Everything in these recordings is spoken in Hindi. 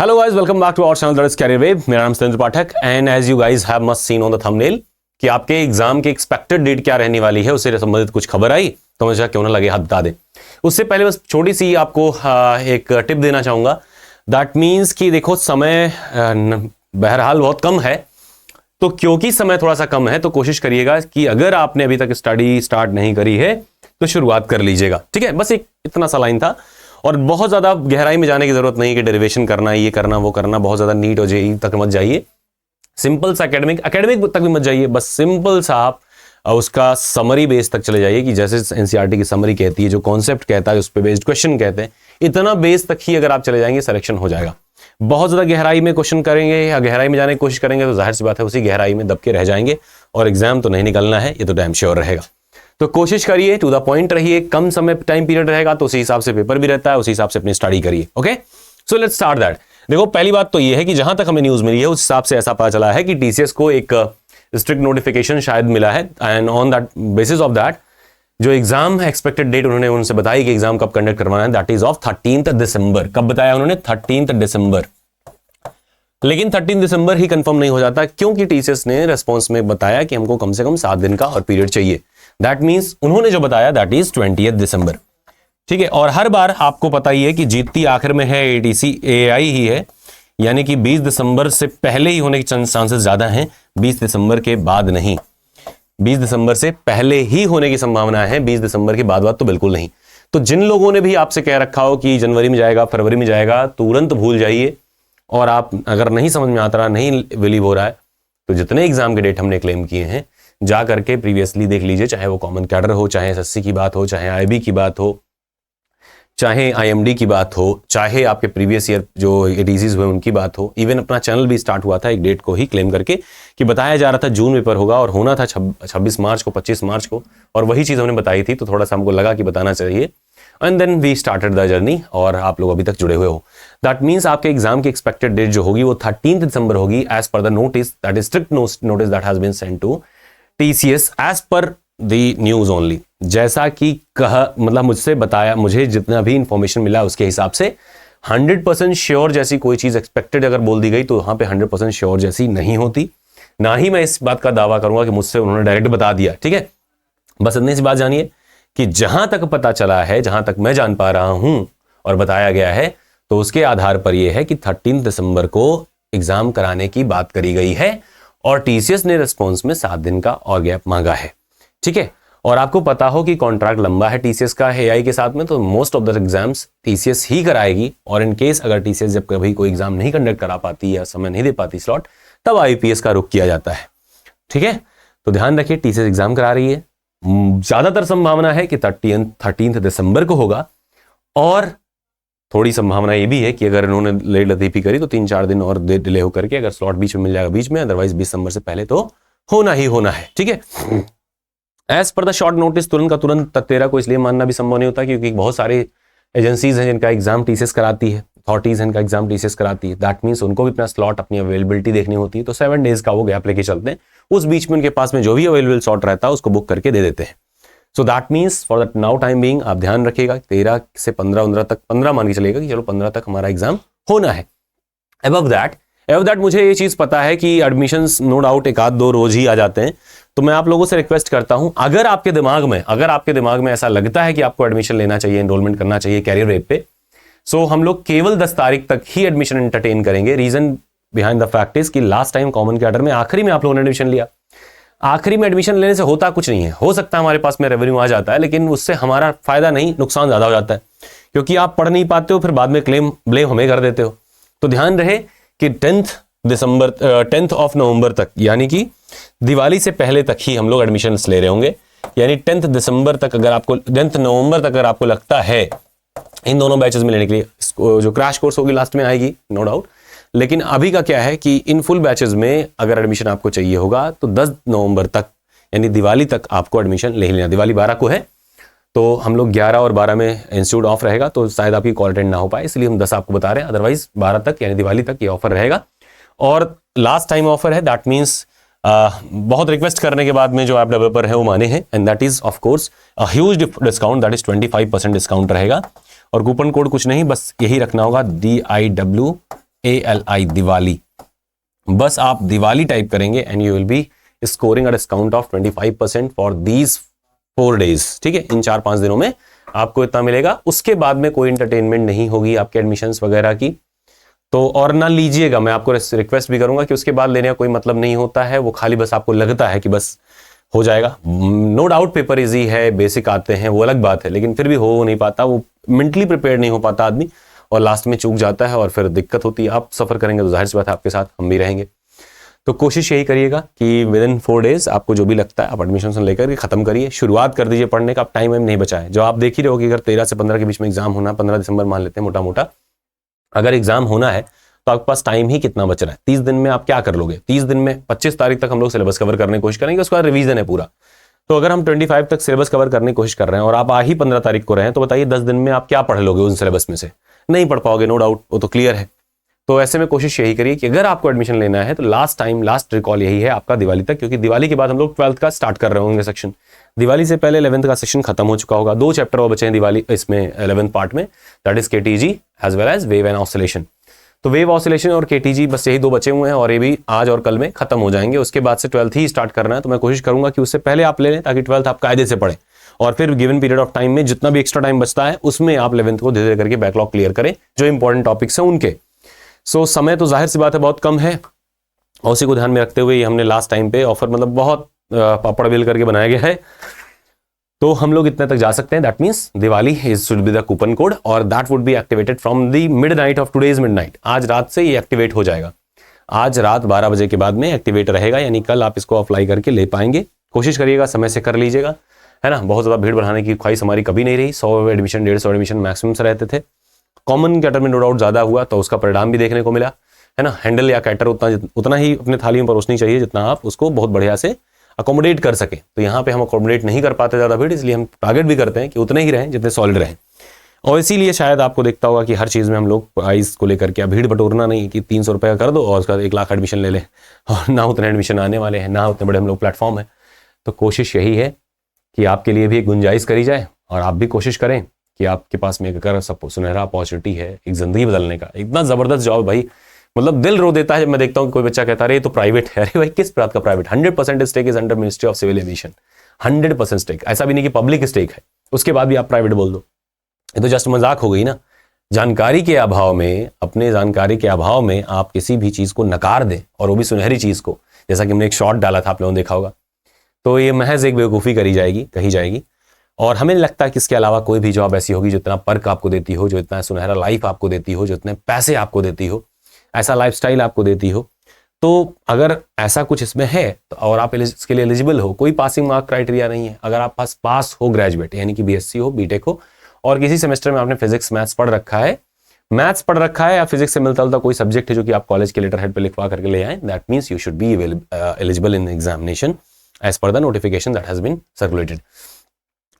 Hello guys, welcome back to our channel that is career wave. मेरा नाम Surendra Pathak and as you guys have must seen on the thumbnail कि आपके एग्जाम की एक्सपेक्टेड डेट क्या रहने वाली है, उससे संबंधित कुछ खबर आई तो मुझे क्यों ना लगे हाथ बता दे। उससे पहले बस छोटी सी आपको एक टिप देना चाहूंगा। दैट मीन्स कि देखो, समय बहरहाल बहुत कम है, तो क्योंकि समय थोड़ा सा कम है तो कोशिश करिएगा कि अगर आपने अभी तक स्टडी स्टार्ट नहीं करी है तो शुरुआत कर लीजिएगा। ठीक है, बस एक इतना सा लाइन था और बहुत ज्यादा गहराई में जाने की जरूरत नहीं कि डेरिवेशन करना, ये करना, वो करना, बहुत ज्यादा नीट हो जेईई तक मत जाइए। सिंपल सा एकेडमिक तक भी मत जाइए, बस सिंपल सा आप उसका समरी बेस तक चले जाइए कि जैसे एनसीईआरटी की समरी कहती है, जो कॉन्सेप्ट कहता है उस पर बेस्ड क्वेश्चन कहते हैं, इतना बेस तक ही अगर आप चले जाएंगे सिलेक्शन हो जाएगा। बहुत ज्यादा गहराई में क्वेश्चन करेंगे या गहराई में जाने की कोशिश करेंगे तो जाहिर सी बात है उसी गहराई में दबके रह जाएंगे और एग्जाम तो नहीं निकलना है, ये तो डैम श्योर रहेगा। तो कोशिश करिए, टू द पॉइंट रहिए, कम समय टाइम पीरियड रहेगा तो उसी हिसाब से पेपर भी रहता है, उसी हिसाब से अपनी स्टडी करिए। Okay, so let's start that. देखो, पहली बात तो ये है कि जहां तक हमें न्यूज मिली है उस हिसाब से ऐसा पता चला है कि टीसीएस को एक स्ट्रिक्ट नोटिफिकेशन शायद मिला है and on that basis of that जो एग्जाम एक्सपेक्टेड डेट उन्होंने उनसे बताई कि एग्जाम कब कंडक्ट करवाना है, दैट इज ऑफ 13th दिसंबर। कब बताया उन्होंने? 13th दिसंबर। लेकिन 13 दिसंबर ही कंफर्म नहीं हो जाता क्योंकि टीसीएस ने रेस्पॉन्स में बताया कि हमको कम से कम 7 दिन का और पीरियड चाहिए। दैट मींस उन्होंने जो बताया दैट इज 20th दिसंबर। ठीक है, और हर बार आपको पता ही है कि जीतती आखिर में है एटीसी एआई ही है, यानी कि 20 दिसंबर से पहले ही होने के चांसेस ज्यादा हैं, 20 दिसंबर के बाद नहीं। 20 दिसंबर से पहले ही होने की संभावना है, 20 दिसंबर के बाद तो बिल्कुल नहीं। तो जिन लोगों ने भी आपसे कह रखा हो कि जनवरी में जाएगा, फरवरी में जाएगा, तुरंत भूल जाइए। और आप अगर नहीं समझ में आता रहा, नहीं बिलीव हो रहा है, तो जितने एग्जाम के डेट हमने क्लेम किए हैं जा करके प्रीवियसली देख लीजिए, चाहे वो कॉमन कैडर हो, चाहे एसएससी की बात हो, चाहे आईबी की बात हो, चाहे आईएमडी की बात हो, चाहे आपके प्रीवियस ईयर जो एटीसीज हुए उनकी बात हो। इवन अपना चैनल भी स्टार्ट हुआ था एक डेट को ही क्लेम करके कि बताया जा रहा था जून पेपर होगा और होना था 26 मार्च को, 25 मार्च को, और वही चीज हमने बताई थी, तो थोड़ा सा हमको लगा कि बताना चाहिए and then we started the journey और आप लोग अभी तक जुड़े हुए हो। दैट मीन्स आपके एग्जाम की एक्सपेक्टेड डेट जो होगी वो 13th दिसंबर होगी as per the notice, that is strict notice that has been sent to TCS as per the news only. जैसा कि मतलब मुझसे बताया, मुझे जितना भी इंफॉर्मेशन मिला उसके हिसाब से 100% श्योर जैसी कोई चीज एक्सपेक्टेड अगर बोल दी गई तो वहां पे 100% श्योर जैसी नहीं होती। ना ही मैं इस बात का दावा करूंगा कि मुझसे उन्होंने डायरेक्ट बता दिया। ठीक है, बस इतनी सी बात जानिए कि जहां तक पता चला है, जहां तक मैं जान पा रहा हूं और बताया गया है, तो उसके आधार पर यह है कि 13 दिसंबर को एग्जाम कराने की बात करी गई है और टीसीएस ने रिस्पॉन्स में 7 दिन का और गैप मांगा है। ठीक है, और आपको पता हो कि कॉन्ट्रैक्ट लंबा है टीसीएस का एआई के साथ में, तो most of the exams TCS ही कराएगी। और इन केस अगर टीसीएस जब कभी कोई एग्जाम नहीं कंडक्ट करा पाती या समय नहीं दे पाती स्लॉट, तब आईपीएस का रुख किया जाता है। ठीक है, तो ध्यान रखिए, टीसीएस एग्जाम करा रही है, ज्यादातर संभावना है कि 13th दिसंबर को होगा, और थोड़ी संभावना ये भी है कि अगर इन्होंने लेट लतीफी करी तो 3-4 दिन और डिले होकर के अगर स्लॉट बीच में मिल जाएगा बीच में, अदरवाइज 20 दिसंबर से पहले तो होना ही होना है। ठीक है, as per the short notice तुरंत का तुरंत 13 को इसलिए मानना भी संभव नहीं होता क्योंकि बहुत सारे एजेंसीज हैं जिनका एग्जाम टीसीएस कराती है, अथॉरिटीज हैं जिनका एग्जाम टीसीएस कराती है। दैट मीन्स उनको भी अपना स्लॉट, अपनी अवेलेबिलिटी देखनी होती है, तो 7 डेज का वो गैप लेके चलते हैं। उस बीच में उनके पास में जो भी अवेलेबल स्लॉट रहता है उसको बुक करके दे देते हैं। So that means for that now time being आप ध्यान रखिएगा 13 से 15 तक, 15 मान के चलेगा कि चलो 15 तक हमारा एग्जाम होना है। एबव दैट मुझे ये चीज पता है कि एडमिशंस नो डाउट 1-2 रोज ही आ जाते हैं, तो मैं आप लोगों से रिक्वेस्ट करता हूं, अगर आपके दिमाग में ऐसा लगता है कि आपको एडमिशन लेना चाहिए, एनरोलमेंट करना चाहिए कैरियर वेब पे, सो हम लोग केवल 10 तारीख तक ही एडमिशन एंटरटेन करेंगे। Reason behind the fact is कि लास्ट टाइम कॉमन कैडर में आखिरी में आप लोगों ने एडमिशन लिया। आखिरी में एडमिशन लेने से होता कुछ नहीं है, हो सकता है हमारे पास में रेवेन्यू आ जाता है, लेकिन उससे हमारा फायदा नहीं, नुकसान ज्यादा हो जाता है, क्योंकि आप पढ़ नहीं पाते हो, फिर बाद में ब्लेम हमें कर देते हो। तो ध्यान रहे कि 10th ऑफ नवंबर तक, यानी कि दिवाली से पहले तक ही हम लोग एडमिशन ले रहे होंगे। यानी 10th दिसंबर तक अगर आपको, 10th नवंबर तक अगर आपको लगता है इन दोनों बैचेस में लेने के लिए, जो क्रैश कोर्स होगी लास्ट में आएगी नो डाउट, लेकिन अभी का क्या है कि इन फुल बैचेस में अगर एडमिशन आपको चाहिए होगा तो 10 नवंबर तक यानी दिवाली तक आपको एडमिशन ले लेना। दिवाली 12 को है, तो हम लोग 11 और 12 में इंस्टीट्यूट ऑफ रहेगा, तो शायद आपकी कॉल अटेंड ना हो पाए, इसलिए हम 10 आपको बता रहे हैं। अदरवाइज 12 तक यानी दिवाली तक ये ऑफर रहेगा और लास्ट टाइम ऑफर है। दैट मीन्स बहुत रिक्वेस्ट करने के बाद में जो ऐप डेवलपर है वो माने हैं, and that is of course a huge discount, that is 25% discount रहेगा। और कूपन कोड कुछ नहीं, बस यही रखना होगा DIW ALI दिवाली, बस आप दिवाली टाइप करेंगे and you will be scoring a discount of 25% for these 4 days। ठीक है, इन 4-5 दिनों में आपको इतना मिलेगा। उसके बाद में कोई इंटरटेनमेंट नहीं होगी आपके एडमिशन्स वगैरह की, तो और ना लीजिएगा। मैं आपको रिक्वेस्ट भी करूंगा कि उसके बाद लेने का कोई मतलब नहीं होता है, वो खाली बस आपको लगता है कि बस हो जाएगा। नो डाउट पेपर इजी है, बेसिक आते हैं, वो अलग बात है, लेकिन फिर भी हो नहीं पाता, वो मेंटली प्रिपेयर नहीं हो पाता आदमी और लास्ट में चूक जाता है और फिर दिक्कत होती है। आप सफर करेंगे तो जाहिर सी बात है आपके साथ हम भी रहेंगे। तो कोशिश यही करिएगा कि विद इन 4 days आपको जो भी लगता है आप एडमिशन लेकर के खत्म करिए, शुरुआत कर दीजिए पढ़ने का। आप टाइम नहीं बचाए, जो आप देख ही रहे हो कि अगर 13 से 15 के बीच में एग्जाम होना, 15 दिसंबर मान लेते हैं मोटा मोटा, अगर एग्जाम होना है तो आपके पास टाइम ही कितना बच रहा है। 30 दिन में आप क्या कर लोगे? 30 दिन में 25 तारीख तक हम लोग सिलेबस कवर करने की कोशिश करेंगे, उसके बाद रिवीजन है पूरा। तो अगर हम 25 तक सिलेबस कवर करने की कोशिश कर रहे हैं और आप आ ही 15 तारीख को रहे हैं, तो बताइए 10 दिन में आप क्या पढ़ लोगे उन सिलेबस में से? नहीं पढ़ पाओगे, नो डाउट, वो तो क्लियर है। तो ऐसे में कोशिश यही करिए कि अगर आपको एडमिशन लेना है तो लास्ट रिकॉल यही है आपका दिवाली तक, क्योंकि दिवाली के बाद हम लोग 12th का स्टार्ट कर रहे होंगे सेक्शन। दिवाली से पहले 11th का सेक्शन खत्म हो चुका होगा। 2 चैप्टर और बचे हैं दिवाली इसमें 11th पार्ट में, that is KTG as well as wave and oscillation. तो वेव ऑसिलेशन और KTG बस यही 2 बचे हुए हैं और ये भी आज और कल में खत्म हो जाएंगे। उसके बाद से 12th ही स्टार्ट करना है, तो मैं कोशिश करूंगा कि उससे पहले आप ले लें ताकि 12th आप कायदे से पढ़ें और फिर गिवन पीरियड ऑफ टाइम में जितना भी एक्स्ट्रा टाइम बचता है उसमें आप 11th को धीरे धीरे करके बैकलॉग क्लियर करें, जो इंपॉर्टेंट टॉपिक्स हैं उनके। सो समय तो जाहिर सी बात है बहुत कम है, और उसी को ध्यान में रखते हुए हमने लास्ट टाइम पे ऑफर मतलब बहुत पापड़ बेल करके बनाया गया है, तो हम लोग इतने तक जा सकते हैं। That means Diwali is should be the coupon code और that would be activated from the midnight of today's midnight. आज रात से ये एक्टिवेट हो जाएगा, आज रात 12 बजे के बाद में एक्टिवेट रहेगा, यानी कल आप इसको अप्लाई करके ले पाएंगे। कोशिश करिएगा समय से कर लीजिएगा, है ना। बहुत ज़्यादा भीड़ बढ़ाने की ख्वाहिश हमारी कभी नहीं रही। 100 एडमिशन 150 एडमिशन मैक्सिमम से रहते थे। कॉमन कैटर में नो डाउट ज़्यादा हुआ तो उसका परिणाम भी देखने को मिला, है ना। हैंडल या कैटर उतना ही अपने थाली में परोसनी चाहिए जितना आप उसको बहुत बढ़िया से अकोमोडेट कर सके। तो यहाँ पे हम अकोमोडेट नहीं कर पाते ज़्यादा भीड़, इसलिए हम टारगेट भी करते हैं कि उतने ही रहें जितने सॉलिड रहें। और इसीलिए शायद आपको देखता होगा कि हर चीज़ में हम लोग प्राइस को लेकर के भीड़ बटोरना नहीं कि 300 रुपये कर दो और उसका 1 लाख एडमिशन ले लें, और ना उतने एडमिशन आने वाले हैं, ना उतने बड़े हम लोग प्लेटफॉर्म है। तो कोशिश यही है कि आपके लिए भी एक गुंजाइश करी जाए और आप भी कोशिश करें कि आपके पास में अगर सब सुनहरा अपॉर्चुनिटी है एक जिंदगी बदलने का, इतना ज़बरदस्त जॉब भाई, मतलब दिल रो देता है जब मैं देखता हूँ कि कोई बच्चा कहता है अरे तो प्राइवेट है। अरे भाई किस बात का private? 100% stake is under ministry of civil aviation, 100% stake. ऐसा भी नहीं कि पब्लिक स्टेक है उसके बाद भी आप प्राइवेट बोल दो, ये तो जस्ट मजाक हो गई ना। जानकारी के अभाव में, अपने जानकारी के अभाव में आप किसी भी चीज़ को नकार दें, और वो भी सुनहरी चीज़ को, जैसा कि हमने एक शॉर्ट डाला था, आप लोगों ने देखा होगा, तो ये महज एक बेवकूफ़ी कही जाएगी। और हमें लगता है कि इसके अलावा कोई भी जॉब ऐसी होगी जो इतना पर्क आपको देती हो, जो इतना सुनहरा लाइफ आपको देती हो, जो इतने पैसे आपको देती हो, ऐसा लाइफस्टाइल आपको देती हो। तो अगर ऐसा कुछ इसमें है तो और आप इसके लिए एलिजिबल हो, कोई पासिंग मार्क क्राइटेरिया नहीं है। अगर आप पास हो ग्रेजुएट, यानी कि BSc हो, BTech हो, और किसी सेमेस्टर में आपने फिजिक्स मैथ्स पढ़ रखा है या फिजिक्स से मिलता जुलता कोई सब्जेक्ट है जो कि आप कॉलेज के लेटर हेड पे लिखवा करके ले आए, that means you should be eligible in examination as per the notification that has been circulated.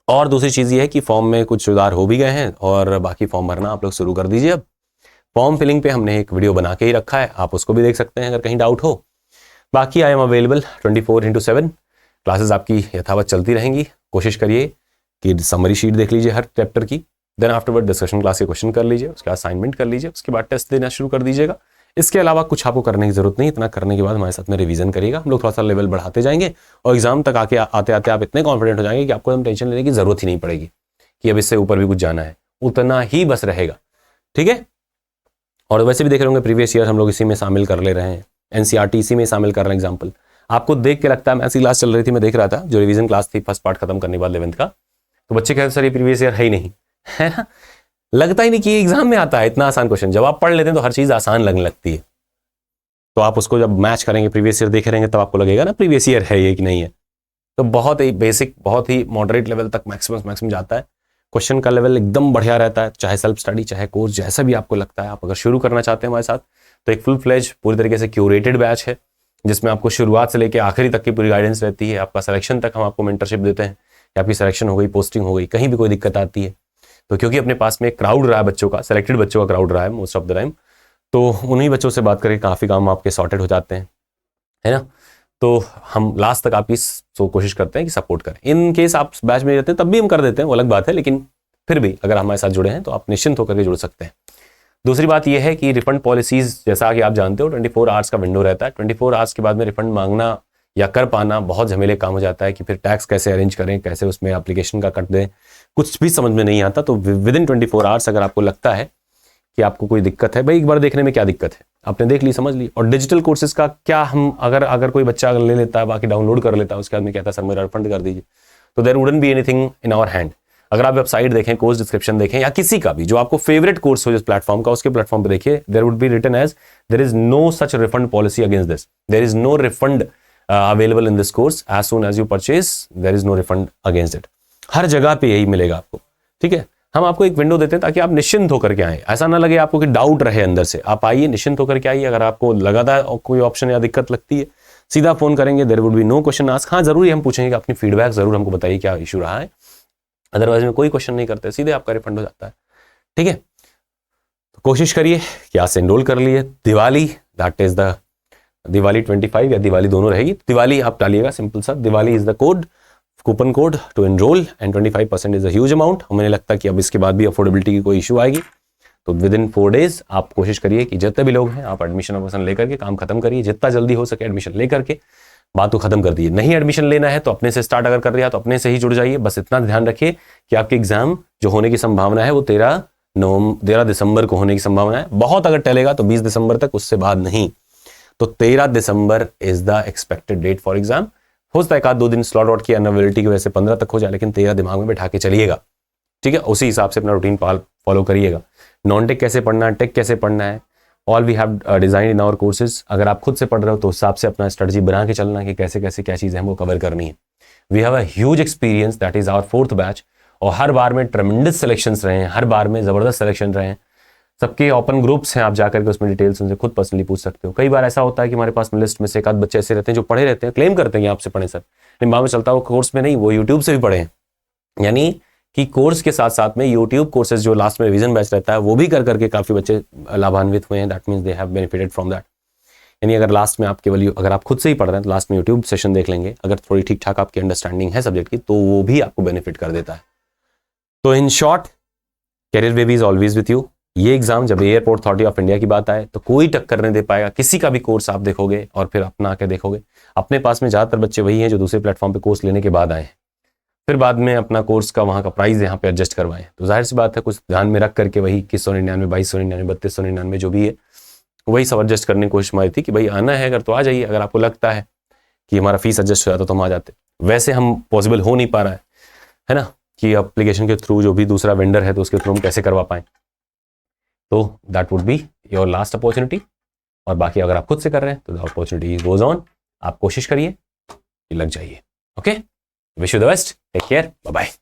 और दूसरी चीज़ ये है कि फॉर्म में कुछ सुधार हो भी गए हैं और बाकी फॉर्म भरना आप लोग शुरू कर दीजिए। अब फॉर्म फिलिंग पे हमने एक वीडियो बना के ही रखा है, आप उसको भी देख सकते हैं अगर कहीं डाउट हो। बाकी आई एम अवेलेबल 24/7, क्लासेस आपकी यथावत चलती रहेंगी। कोशिश करिए कि समरी शीट देख लीजिए हर चैप्टर की, देन आफ्टरवर्ड डिस्कशन क्लास के क्वेश्चन कर लीजिए, उसके बाद असाइनमेंट कर लीजिए, उसके बाद टेस्ट देना शुरू कर दीजिएगा। इसके अलावा कुछ आपको करने की जरूरत नहीं। इतना करने के बाद हमारे साथ में रिवीजन करिएगा, हम लोग थोड़ा सा लेवल बढ़ाते जाएंगे और एग्जाम तक आते आते आप इतने कॉन्फिडेंट हो जाएंगे कि आपको हम टेंशन लेने की जरूरत ही नहीं पड़ेगी कि अब इससे ऊपर भी कुछ जाना है, उतना ही बस रहेगा। ठीक है। और वैसे भी देख रहे होंगे प्रीवियस ईयर हम लोग इसी में शामिल कर ले रहे हैं, NCERT इसी में शामिल कर रहे हैं। एग्जाम्पल आपको देख के लगता है, मैं ऐसी क्लास चल रही थी, मैं देख रहा था जो रिवीजन क्लास थी फर्स्ट पार्ट खत्म करने के बाद 11th का, तो बच्चे कहते सर ये प्रीवियस ईयर है ही नहीं, है ना। लगता ही नहीं कि एग्जाम में आता है इतना आसान क्वेश्चन। जब आप पढ़ लेते हैं तो हर चीज़ आसान लगने लगती है, तो आप उसको जब मैच करेंगे, प्रीवियस ईयर देखे रहेंगे, तब आपको लगेगा ना प्रीवियस ईयर है ये कि नहीं है। तो बहुत ही बेसिक, बहुत ही मॉडरेट लेवल तक मैक्सिमम जाता है। क्वेश्चन का लेवल एकदम बढ़िया रहता है, चाहे सेल्फ स्टडी चाहे कोर्स, जैसा भी आपको लगता है। आप अगर शुरू करना चाहते हैं हमारे साथ तो एक फुल फ्लेज पूरी तरीके से क्यूरेटेड बैच है, जिसमें आपको शुरुआत से लेकर आखिरी तक की पूरी गाइडेंस रहती है। आपका सिलेक्शन तक हम आपको मेंटरशिप देते हैं कि आपकी सिलेक्शन हो गई, पोस्टिंग हो गई, कहीं भी कोई दिक्कत आती है तो, क्योंकि अपने पास में एक क्राउड रहा है बच्चों का, सेलेक्टेड बच्चों का क्राउड रहा है मोस्ट ऑफ द टाइम, तो उन्हीं बच्चों से बात करके काफ़ी काम आपके सॉर्टेड हो जाते हैं, है ना। तो हम लास्ट तक आपकी कोशिश करते हैं कि सपोर्ट करें। इन केस आप बैच में रहते हैं तब भी हम कर देते हैं, वो अलग बात है, लेकिन फिर भी अगर हमारे साथ जुड़े हैं तो आप निश्चिंत होकर के जुड़ सकते हैं। दूसरी बात यह है कि रिफंड पॉलिसीज, जैसा कि आप जानते हो 24 आवर्स का विंडो रहता है। 24 आवर्स के बाद में रिफंड मांगना या कर पाना बहुत झमेले काम हो जाता है कि फिर टैक्स कैसे अरेंज करें, कैसे उसमें एप्लीकेशन का कट दें, कुछ भी समझ में नहीं आता। तो विद इन 24 आवर्स अगर आपको लगता है कि आपको कोई दिक्कत है, भाई एक बार देखने में क्या दिक्कत है, आपने देख ली, समझ ली। और डिजिटल कोर्सेज का क्या, हम अगर कोई बच्चा अगर ले लेता है, बाकी डाउनलोड कर लेता है, उसके बाद में कहता है सर मेरा रिफंड कर दीजिए, तो there wouldn't be anything in our hand. अगर आप वेबसाइट देखें, कोर्स डिस्क्रिप्शन देखें, या किसी का भी जो आपको फेवरेट कोर्स हो जिस प्लेटफॉर्म का, उसके प्लेटफॉर्म पे देखिए, there would be written as there is no such refund policy against this, there is no refund available in this course, as soon as you purchase there is no refund against it. हर जगह पे यही मिलेगा आपको, ठीक है। हम आपको एक विंडो देते हैं ताकि आप निश्चिंत होकर के आए, ऐसा ना लगे आपको कि डाउट रहे अंदर से। आप आइए, निश्चिंत होकर के आइए। अगर आपको लगातार कोई ऑप्शन या दिक्कत लगती है, सीधा फोन करेंगे, there would be no question ask. हाँ, जरूरी हम पूछेंगे कि अपनी फीडबैक जरूर हमको बताइए क्या इशू रहा है, अदरवाइज में कोई क्वेश्चन नहीं करते, सीधे आपका रिफंड हो जाता है, ठीक है। तो कोशिश करिए कि आज से एनरोल कर लिए। Diwali, that is the Diwali 25 या दिवाली दोनों रहेगी। दिवाली आप डालिएगा, सिंपल सा, Diwali is the code, coupon code to enrol, and 25% is a huge amount. हमें लगता है कि अब इसके बाद भी अफोर्डेबिलिटी की कोई इशू आएगी, तो विद इन 4 डेज आप कोशिश करिए कि जितने भी लोग हैं आप एडमिशन लेकर के काम खत्म करिए, जितना जल्दी हो सके एडमिशन लेकर के बात को खत्म कर दिए। नहीं एडमिशन लेना है तो अपने से स्टार्ट अगर कर रहा है तो अपने से ही जुड़ जाइए। बस इतना ध्यान रखिए कि आपके एग्जाम जो होने की संभावना है वो 13 दिसंबर को होने की संभावना है। बहुत अगर टलेगा तो 20 दिसंबर तक, उससे बाद नहीं। तो 13 December is the expected date for exam. हो सकता है 1-2 दिन स्लॉट आउट की अनअवेलेबिलिटी की वजह से 15 तक हो जाए, लेकिन 13 दिमाग में बैठा के चलिएगा, ठीक है। उसी हिसाब से अपना रूटीन फॉलो करिएगा। नॉन टेक कैसे पढ़ना है, टेक कैसे पढ़ना है, all we have design in our courses. अगर आप खुद से पढ़ रहे हो तो उस हिसाब से अपना स्ट्रेटजी बना के चलना कि कैसे कैसे क्या चीज़ें हमको कवर करनी है। We have a huge experience, that is our 4th batch, और हर बार में ट्रेमेंडस सिलेक्शंस रहे हैं, हर बार में ज़बरदस्त सिलेक्शन रहे हैं। सबके ओपन ग्रुप्स हैं, आप जाकर के उसमें डिटेल्स उनसे खुद पर्सनली पूछ सकते हो। कई बार ऐसा होता है कि हमारे पास लिस्ट में से एक आध बच्चे ऐसे रहते हैं जो पढ़े रहते हैं, क्लेम करते हैं कि आपसे पढ़े सर, लेकिन बाद में चलता है वो कोर्स में नहीं, वो यूट्यूब से भी पढ़े हैं। यानी कि कोर्स के साथ साथ में यूट्यूब कोर्सेज जो लास्ट में रिवीजन बैच रहता है वो भी कर करके काफ़ी बच्चे लाभान्वित हुए हैं। That means they have benefited from that. यानी अगर लास्ट में आप केवल अगर आप खुद से ही पढ़ रहे हैं तो लास्ट में यूट्यूब सेशन देख लेंगे, अगर थोड़ी ठीक ठाक आपकी अंडरस्टैंडिंग है सब्जेक्ट की, तो वो भी आपको बेनिफिट कर देता है। तो in short, career baby is always with you. ये एग्जाम जब एयरपोर्ट अथॉरिटी ऑफ इंडिया की बात आए तो कोई टक्कर नहीं दे पाएगा। किसी का भी कोर्स आप देखोगे और फिर अपना आके देखोगे, अपने पास में ज़्यादातर बच्चे वही हैं जो दूसरे प्लेटफॉर्म पे कोर्स लेने के बाद आए हैं, फिर बाद में अपना कोर्स का वहाँ का प्राइस यहाँ पे एडजस्ट करवाएं। तो जाहिर सी बात है कुछ ध्यान में रख करके वही 2199, 2299, 3299 जो भी है वही सब एडजस्ट करने की कोशिश हमारी थी कि भाई आना है अगर तो आ जाइए। अगर आपको लगता है कि हमारा फीस एडजस्ट हो जाता तो हम आ जाते। वैसे हम पॉसिबल हो नहीं पा रहा है ना, कि एप्लीकेशन के थ्रू जो भी दूसरा वेंडर है तो उसके थ्रू हम कैसे करवा पाएँ। तो that would be your last opportunity. और बाकी अगर आप खुद से कर रहे हैं तो द अपॉर्चुनिटी गोज ऑन। आप कोशिश करिए कि लग जाइए। Okay, wish you the best, take care, bye bye.